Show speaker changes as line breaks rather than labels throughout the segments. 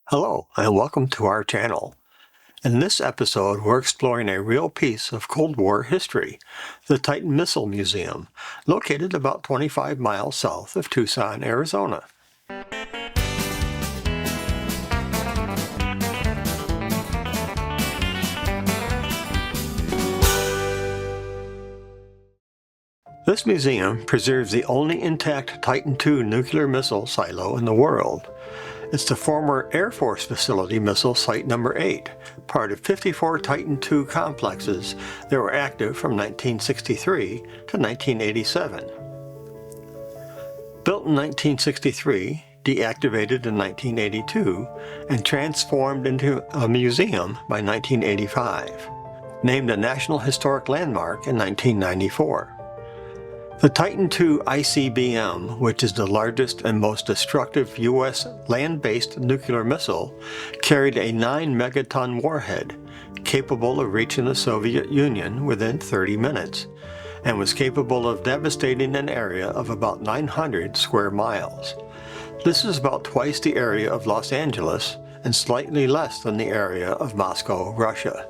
Hello and welcome to our channel. In this episode we're exploring a real piece of Cold War history, the Titan Missile Museum, located about 25 miles south of Tucson, Arizona. This museum preserves the only intact Titan II nuclear missile silo in the world. It's the former Air Force Facility Missile Site Number 8, part of 54 Titan II complexes that were active from 1963 to 1987. Built in 1963, deactivated in 1982, and transformed into a museum by 1985. Named a National Historic Landmark in 1994. The Titan II ICBM, which is the largest and most destructive U.S. land-based nuclear missile, carried a 9-megaton warhead, capable of reaching the Soviet Union within 30 minutes, and was capable of devastating an area of about 900 square miles. This is about twice the area of Los Angeles and slightly less than the area of Moscow, Russia.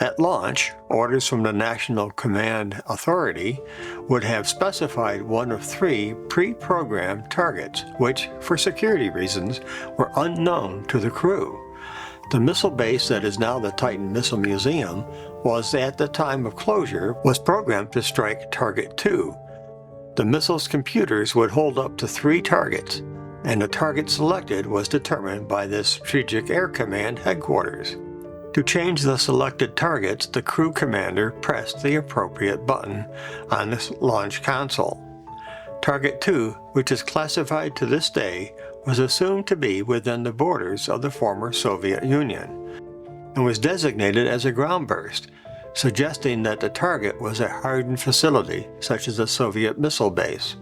At launch, orders from the National Command Authority would have specified one of 3 pre-programmed targets, which, for security reasons, were unknown to the crew. The missile base that is now the Titan Missile Museum was, at the time of closure, was programmed to strike Target 2. The missile's computers would hold up to 3 targets, and the target selected was determined by the Strategic Air Command headquarters. To change the selected targets, the crew commander pressed the appropriate button on the launch console. Target 2, which is classified to this day, was assumed to be within the borders of the former Soviet Union, and was designated as a ground burst, suggesting that the target was a hardened facility, such as a Soviet missile base.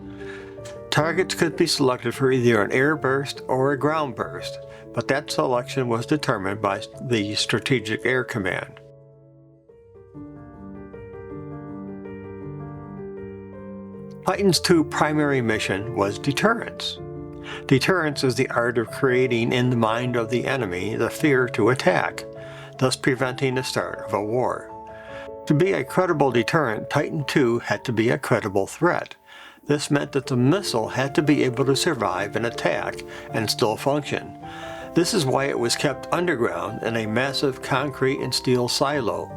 Targets could be selected for either an air burst or a ground burst, but that selection was determined by the Strategic Air Command. Titan's II primary mission was deterrence. Deterrence is the art of creating in the mind of the enemy the fear to attack, thus preventing the start of a war. To be a credible deterrent, Titan II had to be a credible threat. This meant that the missile had to be able to survive an attack and still function. This is why it was kept underground in a massive concrete and steel silo.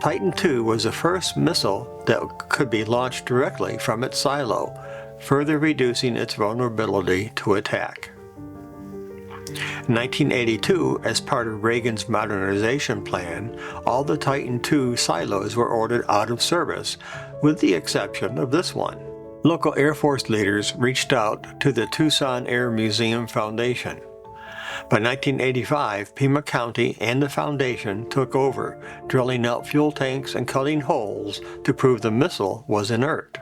Titan II was the first missile that could be launched directly from its silo, further reducing its vulnerability to attack. In 1982, as part of Reagan's modernization plan, all the Titan II silos were ordered out of service, with the exception of this one. Local Air Force leaders reached out to the Tucson Air Museum Foundation. By 1985, Pima County and the Foundation took over, drilling out fuel tanks and cutting holes to prove the missile was inert.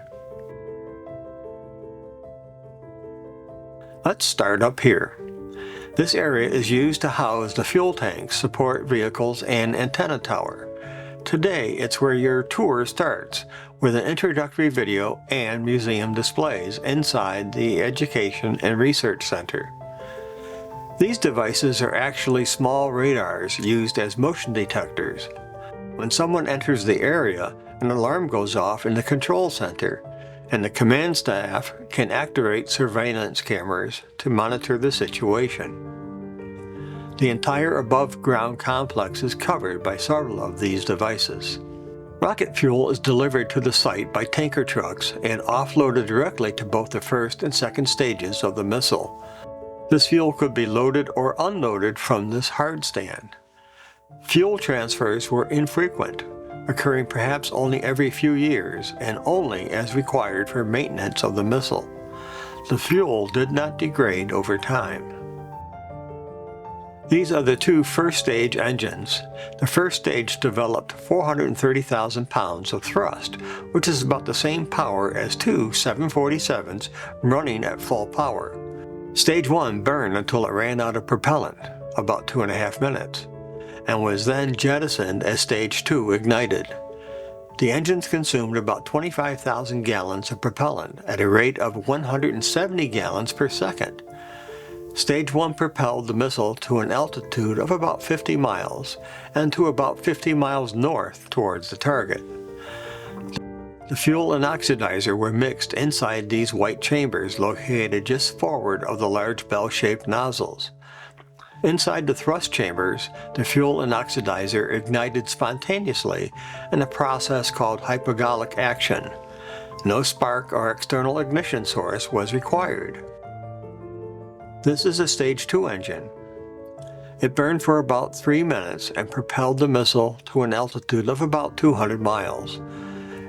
Let's start up here. This area is used to house the fuel tanks, support vehicles, and antenna tower. Today, it's where your tour starts, with an introductory video and museum displays inside the Education and Research Center. These devices are actually small radars used as motion detectors. When someone enters the area, an alarm goes off in the control center, and the command staff can activate surveillance cameras to monitor the situation. The entire above-ground complex is covered by several of these devices. Rocket fuel is delivered to the site by tanker trucks and offloaded directly to both the first and second stages of the missile. This fuel could be loaded or unloaded from this hard stand. Fuel transfers were infrequent, occurring perhaps only every few years and only as required for maintenance of the missile. The fuel did not degrade over time. These are the 2 first-stage engines. The first stage developed 430,000 pounds of thrust, which is about the same power as 2 747s running at full power. Stage 1 burned until it ran out of propellant, about 2.5 minutes, and was then jettisoned as Stage 2 ignited. The engines consumed about 25,000 gallons of propellant at a rate of 170 gallons per second. Stage 1 propelled the missile to an altitude of about 50 miles and to about 50 miles north towards the target. The fuel and oxidizer were mixed inside these white chambers located just forward of the large bell-shaped nozzles. Inside the thrust chambers, the fuel and oxidizer ignited spontaneously in a process called hypogolic action. No spark or external ignition source was required. This is a Stage 2 engine. It burned for about 3 minutes and propelled the missile to an altitude of about 200 miles.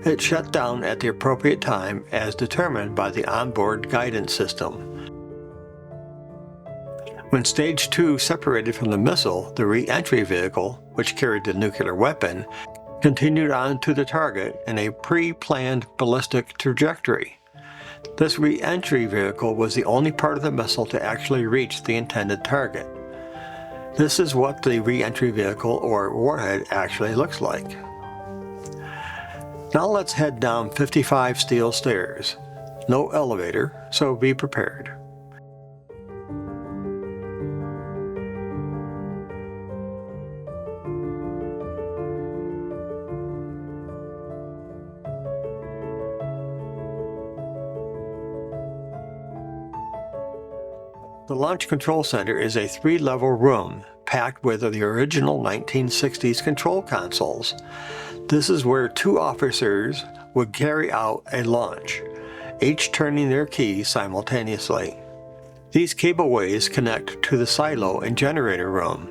It shut down at the appropriate time as determined by the onboard guidance system. When Stage 2 separated from the missile, the re-entry vehicle, which carried the nuclear weapon, continued on to the target in a pre-planned ballistic trajectory. This re-entry vehicle was the only part of the missile to actually reach the intended target. This is what the re-entry vehicle or warhead actually looks like. Now let's head down 55 steel stairs. No elevator, so be prepared. The Launch Control Center is a 3-level room packed with the original 1960s control consoles. This is where 2 officers would carry out a launch, each turning their key simultaneously. These cableways connect to the silo and generator room.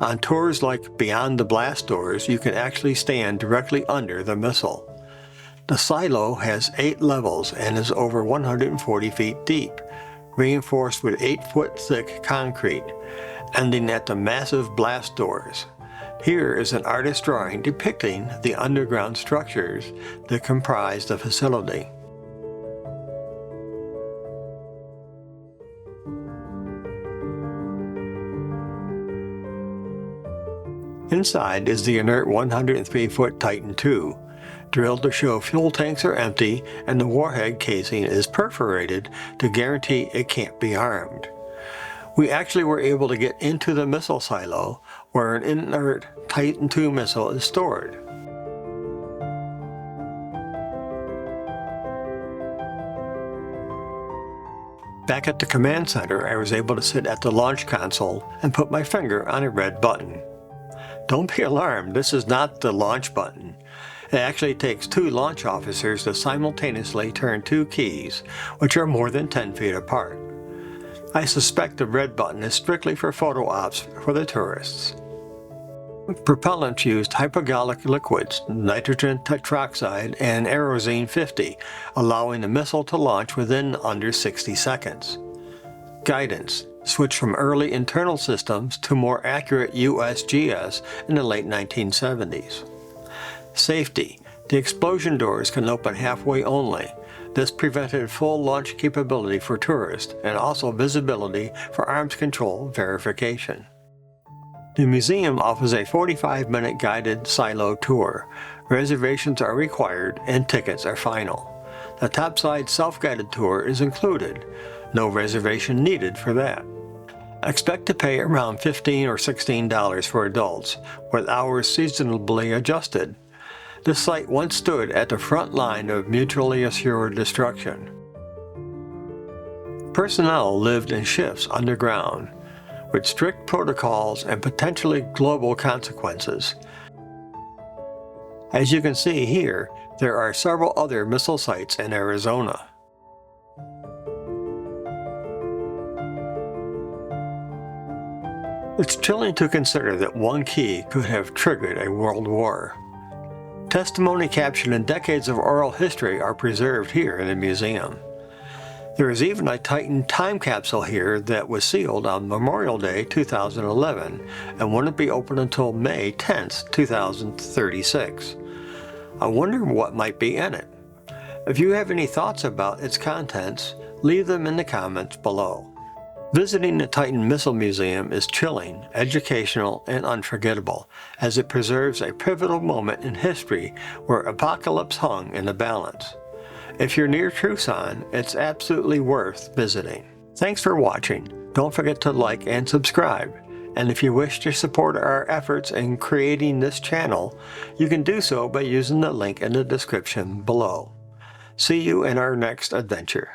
On tours like Beyond the Blast Doors, you can actually stand directly under the missile. The silo has 8 levels and is over 140 feet deep, reinforced with 8-foot thick concrete, ending at the massive blast doors. Here is an artist's drawing depicting the underground structures that comprise the facility. Inside is the inert 103-foot Titan II, drilled to show fuel tanks are empty and the warhead casing is perforated to guarantee it can't be armed. We actually were able to get into the missile silo where an inert Titan II missile is stored. Back at the command center, I was able to sit at the launch console and put my finger on a red button. Don't be alarmed, this is not the launch button. It actually takes 2 launch officers to simultaneously turn 2 keys, which are more than 10 feet apart. I suspect the red button is strictly for photo ops for the tourists. Propellants used hypogolic liquids, nitrogen tetroxide and Aerozine 50, allowing the missile to launch within under 60 seconds. Guidance switched from early internal systems to more accurate USGS in the late 1970s. Safety. The explosion doors can open halfway only. This prevented full launch capability for tourists and also visibility for arms control verification. The museum offers a 45-minute guided silo tour. Reservations are required and tickets are final. The topside self-guided tour is included. No reservation needed for that. Expect to pay around $15 or $16 for adults, with hours seasonably adjusted. This site once stood at the front line of mutually assured destruction. Personnel lived in shifts underground, with strict protocols and potentially global consequences. As you can see here, there are several other missile sites in Arizona. It's chilling to consider that one key could have triggered a world war. Testimony captured in decades of oral history are preserved here in the museum. There is even a Titan time capsule here that was sealed on Memorial Day 2011 and wouldn't be open until May 10, 2036. I wonder what might be in it. If you have any thoughts about its contents, leave them in the comments below. Visiting the Titan Missile Museum is chilling, educational, and unforgettable, as it preserves a pivotal moment in history where apocalypse hung in the balance. If you're near Tucson, it's absolutely worth visiting. Thanks for watching. Don't forget to like and subscribe. And if you wish to support our efforts in creating this channel, you can do so by using the link in the description below. See you in our next adventure.